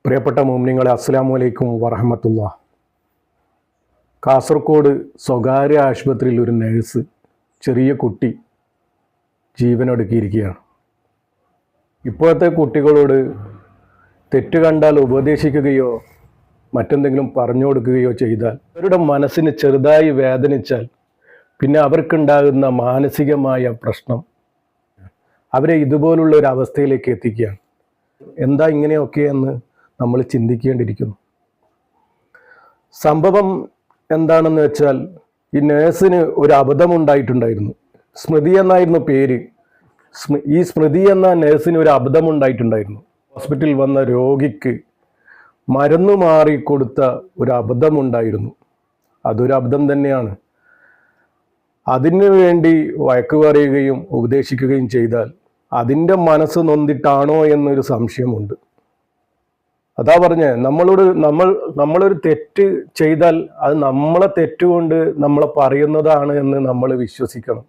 പ്രിയപ്പെട്ട മുഅ്മിനീങ്ങളെ, അസ്സലാമു അലൈക്കും വറഹ്മത്തുള്ളാഹി. കാസർഗോഡ് സ്വകാര്യ ആശുപത്രിയിൽ ഒരു നഴ്സ് ചെറിയ കുട്ടി ജീവനൊടുക്കിയിരിക്കുകയാണ്. ഇപ്പോഴത്തെ കുട്ടികളോട് തെറ്റ് കണ്ടാൽ ഉപദേശിക്കുകയോ മറ്റെന്തെങ്കിലും പറഞ്ഞു കൊടുക്കുകയോ ചെയ്താൽ അവരുടെ മനസ്സിന് ചെറുതായി വേദനിച്ചാൽ പിന്നെ അവർക്കുണ്ടാകുന്ന മാനസികമായ പ്രശ്നം അവരെ ഇതുപോലുള്ള ഒരു അവസ്ഥയിലേക്ക് എത്തിക്കുകയാണ്. എന്താ ഇങ്ങനെയൊക്കെ എന്ന് നമ്മൾ ചിന്തിക്കേണ്ടിയിരിക്കുന്നു. സംഭവം എന്താണെന്ന് വെച്ചാൽ, ഈ നേഴ്സിന് ഒരു അബദ്ധമുണ്ടായിട്ടുണ്ടായിരുന്നു. സ്മൃതി എന്നായിരുന്നു പേര്. ഈ സ്മൃതി എന്ന നേഴ്സിന് ഒരു അബദ്ധമുണ്ടായിട്ടുണ്ടായിരുന്നു. ഹോസ്പിറ്റലിൽ വന്ന രോഗിക്ക് മരുന്ന് മാറി കൊടുത്ത ഒരു അബദ്ധമുണ്ടായിരുന്നു. അതൊരു അബദ്ധം തന്നെയാണ്. അതിനു വേണ്ടി വഴക്ക് പറയുകയും ഉപദേശിക്കുകയും ചെയ്താൽ അതിൻ്റെ മനസ്സ് നൊന്തിട്ടാണോ എന്നൊരു സംശയമുണ്ട്. അതാ പറഞ്ഞേ, നമ്മളൊരു തെറ്റ് ചെയ്താൽ അത് നമ്മളെ തെറ്റുകൊണ്ട് നമ്മളെ പറയുന്നതാണ് എന്ന് നമ്മൾ വിശ്വസിക്കണം.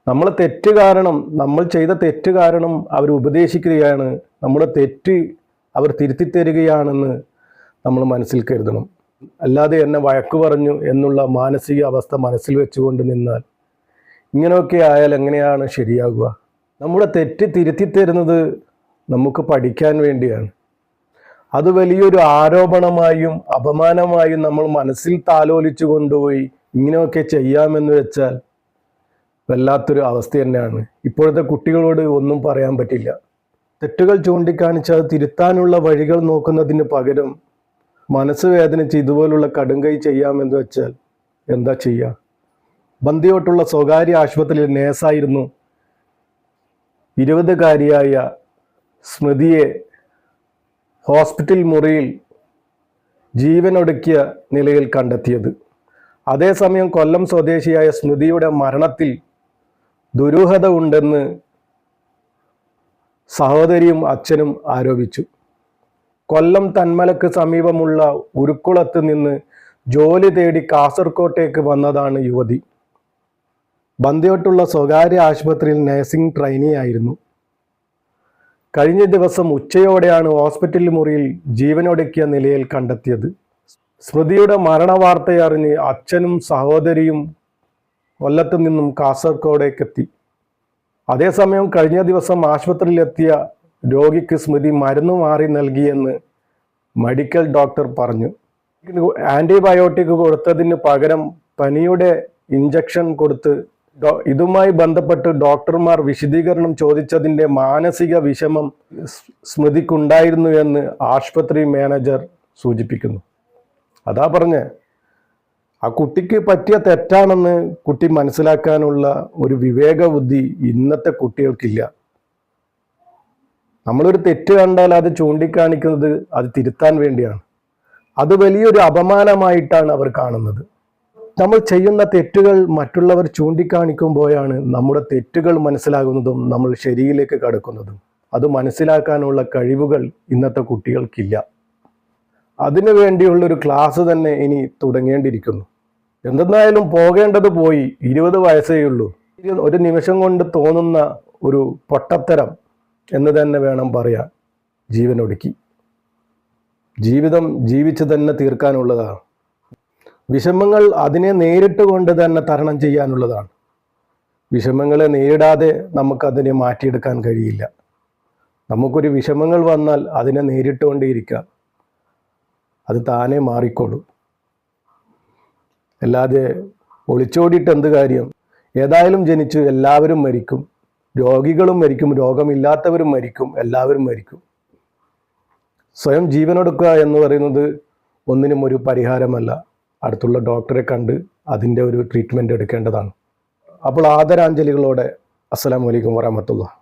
നമ്മൾ ചെയ്ത തെറ്റ് കാരണം അവർ ഉപദേശിക്കുകയാണ്, നമ്മുടെ തെറ്റ് അവർ തിരുത്തിത്തരികയാണെന്ന് നമ്മൾ മനസ്സിൽ കരുതണം. അല്ലാതെ എന്നെ വഴക്ക് പറഞ്ഞു എന്നുള്ള മാനസിക അവസ്ഥ മനസ്സിൽ വെച്ചുകൊണ്ട് നിന്നാൽ ഇങ്ങനെയൊക്കെ ആയാൽ എങ്ങനെയാണ് ശരിയാകുക? നമ്മുടെ തെറ്റ് തിരുത്തിത്തരുന്നത് നമുക്ക് പഠിക്കാൻ വേണ്ടിയാണ്. അത് വലിയൊരു ആരോപണമായും അപമാനമായും നമ്മൾ മനസ്സിൽ താലോലിച്ചു കൊണ്ടുപോയി ഇങ്ങനെയൊക്കെ ചെയ്യാമെന്ന് വെച്ചാൽ വല്ലാത്തൊരു അവസ്ഥ തന്നെയാണ്. ഇപ്പോഴത്തെ കുട്ടികളോട് ഒന്നും പറയാൻ പറ്റില്ല. തെറ്റുകൾ ചൂണ്ടിക്കാണിച്ച് അത് തിരുത്താനുള്ള വഴികൾ നോക്കുന്നതിന് പകരം മനസ്സ് വേദനിച്ച് ഇതുപോലുള്ള കടുങ്കൈ ചെയ്യാമെന്ന് വെച്ചാൽ എന്താ ചെയ്യുക? ബന്ദിയോട്ടുള്ള സ്വകാര്യ ആശുപത്രിയിൽ നേഴ്സായിരുന്നു 20-കാരിയായ സ്മൃതിയെ ഹോസ്പിറ്റൽ മുറിയിൽ ജീവനൊടുക്കിയ നിലയിൽ കണ്ടെത്തിയത്. അതേസമയം കൊല്ലം സ്വദേശിയായ സ്മൃതിയുടെ മരണത്തിൽ ദുരൂഹത ഉണ്ടെന്ന് സഹോദരിയും അച്ഛനും ആരോപിച്ചു. കൊല്ലം തന്മലക്ക് സമീപമുള്ള ഉരുക്കുളത്ത് നിന്ന് ജോലി തേടി കാസർകോട്ടേക്ക് വന്നതാണ് യുവതി. ബന്ദിയോട്ടുള്ള സ്വകാര്യ ആശുപത്രിയിൽ നഴ്സിംഗ് ട്രെയിനി ആയിരുന്നു. കഴിഞ്ഞ ദിവസം ഉച്ചയോടെയാണ് ഹോസ്പിറ്റൽ മുറിയിൽ ജീവനൊടുക്കിയ നിലയിൽ കണ്ടെത്തിയത്. സ്മൃതിയുടെ മരണവാർത്തയറിഞ്ഞ് അച്ഛനും സഹോദരിയും കൊല്ലത്ത് നിന്നും കാസർഗോഡേക്കെത്തി. അതേസമയം കഴിഞ്ഞ ദിവസം ആശുപത്രിയിലെത്തിയ രോഗിക്ക് സ്മൃതി മരുന്ന് മാറി നൽകിയെന്ന് മെഡിക്കൽ ഡോക്ടർ പറഞ്ഞു. ആൻറ്റിബയോട്ടിക് കൊടുത്തതിന് പകരം പനിയുടെ ഇഞ്ചക്ഷൻ കൊടുത്ത് ഇതുമായി ബന്ധപ്പെട്ട് ഡോക്ടർമാർ വിശദീകരണം ചോദിച്ചതിൻ്റെ മാനസിക വിഷമം സ്മൃതിക്കുണ്ടായിരുന്നു എന്ന് ആശുപത്രി മാനേജർ സൂചിപ്പിക്കുന്നു. അതാ പറഞ്ഞേ, ആ കുട്ടിക്ക് പറ്റിയ തെറ്റാണെന്ന് കുട്ടി മനസ്സിലാക്കാനുള്ള ഒരു വിവേക ബുദ്ധി ഇന്നത്തെ കുട്ടികൾക്കില്ല. നമ്മളൊരു തെറ്റ് കണ്ടാൽ അത് ചൂണ്ടിക്കാണിക്കുന്നത് അത് തിരുത്താൻ വേണ്ടിയാണ്. അത് വലിയൊരു അപമാനമായിട്ടാണ് അവർ കാണുന്നത്. നമ്മൾ ചെയ്യുന്ന തെറ്റുകൾ മറ്റുള്ളവർ ചൂണ്ടിക്കാണിക്കുമ്പോഴാണ് നമ്മുടെ തെറ്റുകൾ മനസ്സിലാകുന്നതും നമ്മൾ ശരിയിലേക്ക് കടക്കുന്നതും. അത് മനസ്സിലാക്കാനുള്ള കഴിവുകൾ ഇന്നത്തെ കുട്ടികൾക്കില്ല. അതിനു വേണ്ടിയുള്ളൊരു ക്ലാസ് തന്നെ ഇനി തുടങ്ങേണ്ടിയിരിക്കുന്നു. എന്തെന്നായാലും പോകേണ്ടത് പോയി. 20 വയസ്സേ ഉള്ളൂ. ഒരു നിമിഷം കൊണ്ട് തോന്നുന്ന ഒരു പൊട്ടത്തരം എന്ന് തന്നെ വേണം പറയാൻ. ജീവനൊടുക്കി. ജീവിതം ജീവിച്ച് തന്നെ തീർക്കാനുള്ളതാണ്. വിഷമങ്ങൾ അതിനെ നേരിട്ട് കൊണ്ട് തന്നെ തരണം ചെയ്യാനുള്ളതാണ്. വിഷമങ്ങളെ നേരിടാതെ നമുക്കതിനെ മാറ്റിയെടുക്കാൻ കഴിയില്ല. നമുക്കൊരു വിഷമങ്ങൾ വന്നാൽ അതിനെ നേരിട്ടുകൊണ്ടേയിരിക്കുക. അത് താനേ മാറിക്കോളും. അല്ലാതെ ഒളിച്ചോടിയിട്ട് എന്ത് കാര്യം? ഏതായാലും ജനിച്ച് എല്ലാവരും മരിക്കും. രോഗികളും മരിക്കും, രോഗമില്ലാത്തവരും മരിക്കും, എല്ലാവരും മരിക്കും. സ്വയം ജീവനൊടുക്കുക എന്ന് പറയുന്നത് ഒന്നിനും ഒരു പരിഹാരമല്ല. അടുത്തുള്ള ഡോക്ടറെ കണ്ട് അതിൻ്റെ ഒരു ട്രീറ്റ്മെൻറ്റ് എടുക്കേണ്ടതാണ്. അപ്പോൾ ആദരാഞ്ജലികളോടെ അസ്സലാമു അലൈക്കും വറഹ്മത്തുള്ളാഹി.